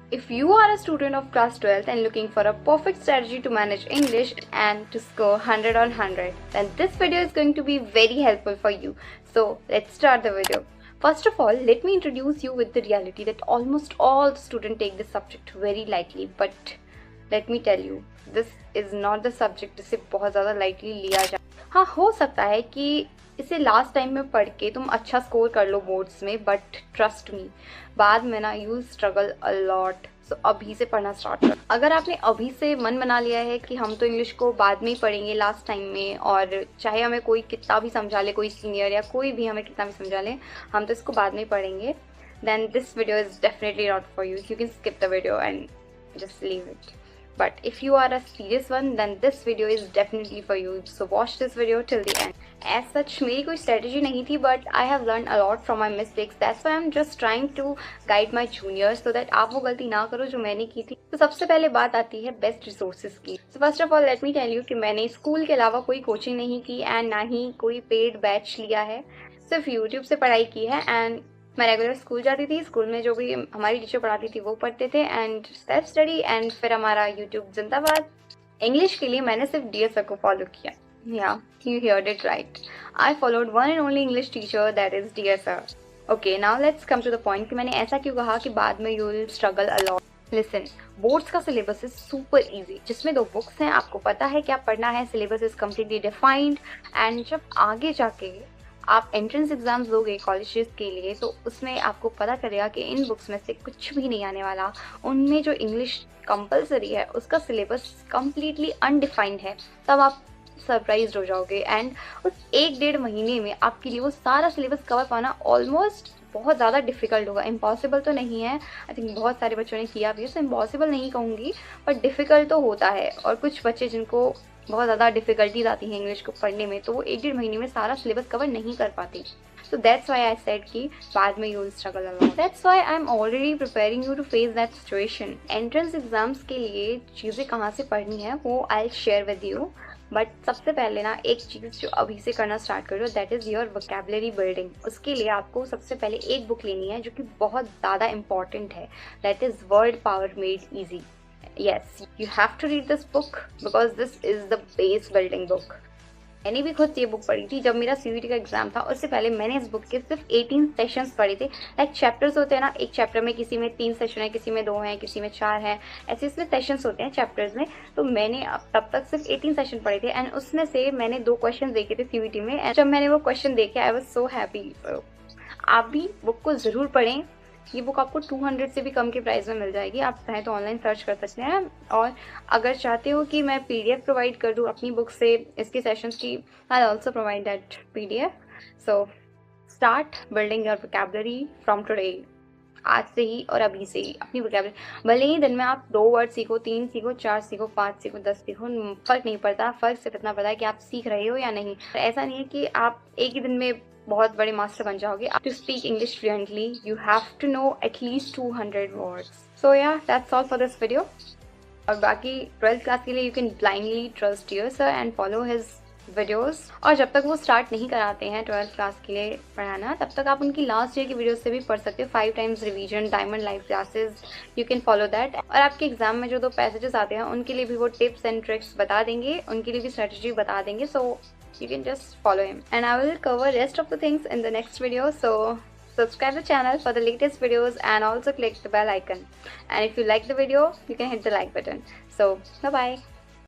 If you are a student of class 12th and looking for a perfect strategy to manage English and to score 100 on 100, then this video is going to be very helpful for you. So let's start the video. First of all, let me introduce you with the reality that almost all students take this subject very lightly, but let me tell you, this is not the subject जिसे बहुत ज़्यादा lightly लिया जाए. हाँ, हो सकता है कि इसे लास्ट टाइम में पढ़ के तुम अच्छा स्कोर कर लो बोर्ड्स में, बट ट्रस्ट मी, बाद में ना यू स्ट्रगल अ लॉट. सो अभी से पढ़ना स्टार्ट करो. अगर आपने अभी से मन बना लिया है कि हम तो इंग्लिश को बाद में ही पढ़ेंगे लास्ट टाइम में, और चाहे हमें कोई कितना भी समझा ले, कोई सीनियर या कोई भी हमें कितना भी समझा ले, हम तो इसको बाद में ही पढ़ेंगे, then this video is definitely not for you. You can skip the video and just leave it. But if you are a serious one, then this video is definitely for you. So watch this video till the end. As such, मेरी कोई strategy नहीं थी, but I have learned a lot from my mistakes. That's why I'm just trying to guide my juniors so that आप वो गलती ना करो जो मैंने की थी. तो सबसे पहले बात आती है बेस्ट रिसोर्सेज की. So first of all, let me tell you कि मैंने स्कूल के अलावा कोई कोचिंग नहीं की एंड ना ही कोई पेड बैच लिया है. सिर्फ यूट्यूब से पढ़ाई की है एंड मैं रेगुलर स्कूल जाती थी. स्कूल में जो भी हमारी टीचर पढ़ाती थी वो पढ़ते थे एंड सेल्फ स्टडी एंड फिर हमारा यूट्यूब जिंदाबाद. इंग्लिश के लिए मैंने सिर्फ डियर सर को फॉलो किया. Yeah you heard it right, I followed one and only English teacher, that is dear sir. Okay, now let's come to the point कि मैंने ऐसा क्यों कहा कि बाद में you will struggle a lot. Listen, boards का सिलेबस इज सुपर इजी, जिसमें 2 बुक्स हैं, आपको पता है क्या पढ़ना है, syllabus is completely defined. And जब आगे जाके आप एंट्रेंस एग्जाम्स दोगे कॉलेजेस के लिए, तो उसमें आपको पता चलेगा कि इन बुक्स में से कुछ भी नहीं आने वाला. उनमें जो इंग्लिश कंपलसरी है उसका सिलेबस कम्प्लीटली अनडिफाइंड है. तब आप सरप्राइज हो जाओगे एंड उस 1-1.5 महीने में आपके लिए वो सारा सिलेबस कवर पाना ऑलमोस्ट बहुत ज़्यादा डिफिकल्ट होगा. इम्पॉसिबल तो नहीं है, आई थिंक बहुत सारे बच्चों ने किया भी है, सो इम्पॉसिबल नहीं कहूँगी, बट डिफ़िकल्ट तो होता है. और कुछ बच्चे जिनको बहुत ज़्यादा डिफ़िकल्टीज आती हैं इंग्लिश को पढ़ने में, तो वो 1-1.5 महीने में सारा सिलेबस कवर नहीं कर पाती. So that's why I said कि बाद में you will struggle a lot. That's why I'm already preparing you to face that situation. Entrance exams के लिए चीज़ें कहाँ से पढ़नी है वो I'll share with you. But सबसे पहले ना एक चीज़ जो अभी से करना स्टार्ट करो, that is your vocabulary building. उसके लिए आपको सबसे पहले एक बुक लेनी है जो कि बहुत ज़्यादा इंपॉर्टेंट है, that is word power made easy. Yes, you have to read this book because this is the base building book. मैंने भी खुद ये बुक पढ़ी थी जब मेरा CVT का एग्जाम था. उससे पहले मैंने इस बुक के सिर्फ 18 सेशंस पढ़े थे. लाइक चैप्टर्स होते हैं ना, एक चैप्टर में किसी में 3 सेशन है, किसी में 2 हैं, किसी में 4 हैं, ऐसे इसमें सेशंस होते हैं चैप्टर्स में. तो मैंने तब तक सिर्फ 18 सेशन पढ़े थे एंड उसमें से मैंने 2 क्वेश्चन देखे थे CVT में. एंड जब मैंने वो क्वेश्चन देखे, आई वॉज सो हैप्पी. आप भी बुक को ज़रूर पढ़ें. ये बुक आपको 200 से भी कम के प्राइस में मिल जाएगी. आप चाहें तो ऑनलाइन सर्च कर सकते हैं. और अगर चाहते हो कि मैं PDF प्रोवाइड कर दूँ अपनी बुक से इसकी सेशंस की, I also provide that PDF. So start building your vocabulary from today. आज से ही और अभी से ही अपनी वोकैबुलरी, भले ही दिन में आप 2 वर्ड सीखो, 3 सीखो, 4 सीखो, 5 सीखो, 10 सीखो, फ़र्क नहीं पड़ता. फ़र्क सिर्फ इतना पड़ता है कि आप सीख रहे हो या नहीं. ऐसा नहीं है कि आप एक ही दिन में बहुत बड़े मास्टर बन जाओगे. To speak English fluently you have to know at least 200 words. So yeah that's all for this video. और बाकी 12th क्लास के लिए you can blindly trust dear sir and follow his videos. और जब तक वो स्टार्ट नहीं कराते हैं 12th क्लास के लिए पढ़ाना, तब तक आप उनकी लास्ट ईयर की वीडियोस से भी पढ़ सकते हो. 5 times revision, diamond live classes, you can follow that. और आपके एग्जाम में जो 2 पैसेजेस आते हैं उनके लिए भी वो टिप्स एंड ट्रिक्स बता देंगे, उनके लिए भी स्ट्रेटजी बता देंगे. सो you can just follow him and I will cover rest of the things in the next video. So subscribe the channel for the latest videos and also click the bell icon. And if you like the video, you can hit the like button. So bye bye.